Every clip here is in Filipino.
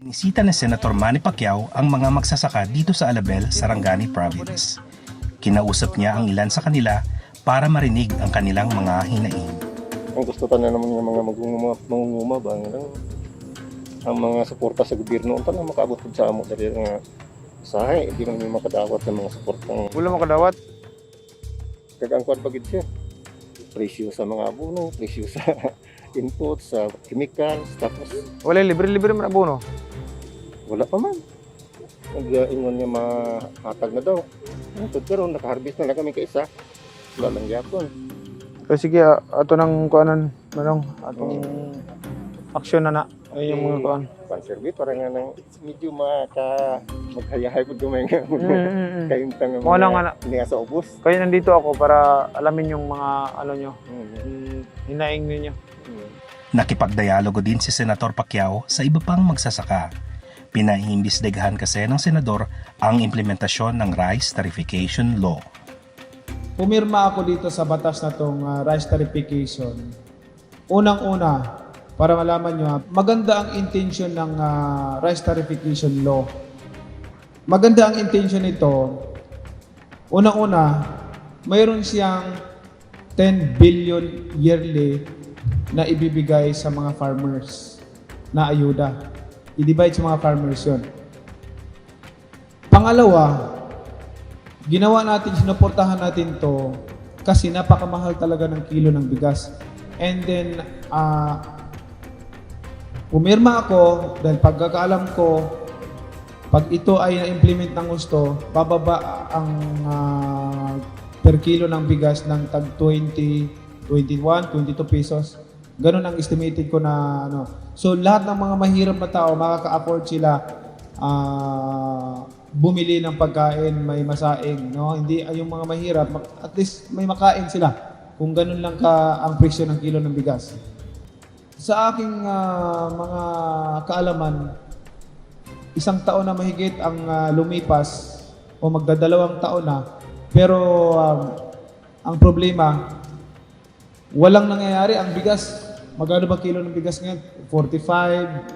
Inisita ni Senator Manny Pacquiao ang mga magsasaka dito sa Alabel, Sarangani Province. Kinausap niya ang ilan sa kanila para marinig ang kanilang mga hinaing. Ang gusto ta na naman yung mga mangunguma ba ang mga suporta sa gobyerno unta na makaabot pud sa amo dali nga sahay di man may makadawat sa mga suportang Wala makadawat. kag ang kuan pagid siya presyo sa mga abono, presyo sa input sa chemicals tapos Wala libre-libre man abono. wala pa man nag-ingon niya mahatag na daw antod karon naka-harvest na lang kami ka isa wala lang gyapon. Kasi sige, ato nang kuanan, manong atong aksyon na ay yung mga kuan. Conservate para nga nang medyo maghayahay po dumay nga kayuntang Mga lang, ana. niya sa ubos. Kaya nandito ako para alamin yung mga ano nyo, hinaing ninyo. Nakipagdialogo din si Senator Pacquiao sa iba pang magsasaka. Pinaiimbestigahan kasi ng senador ang implementasyon ng Rice Tarification Law. Pumirma ako dito sa batas na itong rice tarification. Unang-una, para malaman nyo, maganda ang intention ng rice tarification law. Maganda ang intention nito. Unang-una, mayroon siyang 10 billion yearly na ibibigay sa mga farmers na ayuda. I-divide sa mga farmers yun. Pangalawa, ginawa natin, sinuportahan natin to kasi napakamahal talaga ng kilo ng bigas. And then, pumirma ako dahil pagkakaalam ko, pag ito ay na-implement ng gusto, bababa ang per kilo ng bigas ng tag 20, 21, 22 pesos. Ganun ang estimated ko na ano. So, lahat ng mga mahirap na tao, makaka-afford sila bumili ng pagkain, may masaing, no? Hindi yung mga mahirap, at least may makain sila kung ganun lang ka ang presyo ng kilo ng bigas. Sa aking mga kaalaman, isang taon na mahigit ang lumipas o magdadalawang taon na, pero ang problema, walang nangyayari ang bigas. Magkano ba kilo ng bigas ngayon? 45,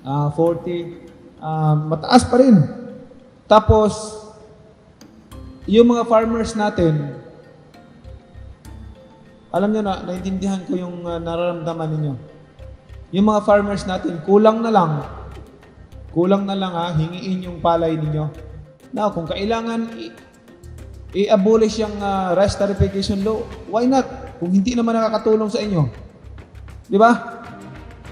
40, mataas pa rin. Tapos, yung mga farmers natin, alam nyo na, naintindihan ko yung nararamdaman ninyo. Yung mga farmers natin, kulang na lang hingiin yung palay ninyo. Now, kung kailangan i-abolish yung rice tarification law, why not? Kung hindi naman nakakatulong sa inyo. Di ba?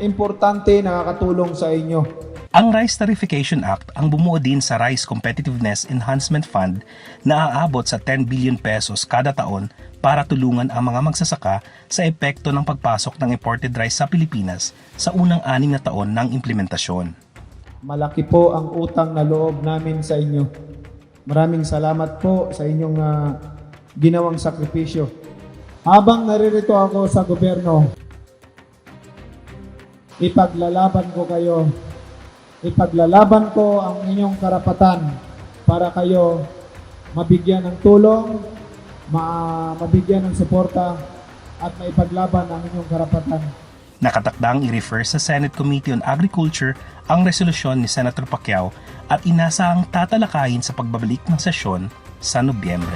Importante nakakatulong sa inyo. Ang Rice Tarification Act ang bumuo din sa Rice Competitiveness Enhancement Fund na aabot sa 10 billion pesos kada taon para tulungan ang mga magsasaka sa epekto ng pagpasok ng imported rice sa Pilipinas sa unang 6 na taon ng implementasyon. Malaki po ang utang na loob namin sa inyo. Maraming salamat po sa inyong ginawang sakripisyo. Habang naririto ako sa gobyerno, ipaglalaban ko ang inyong karapatan para kayo mabigyan ng tulong, mabigyan ng suporta at maipaglaban ang inyong karapatan. Nakatakdang i-refer sa Senate Committee on Agriculture ang resolusyon ni Senator Pacquiao at inasahang tatalakayin sa pagbabalik ng sesyon sa Nobyembre.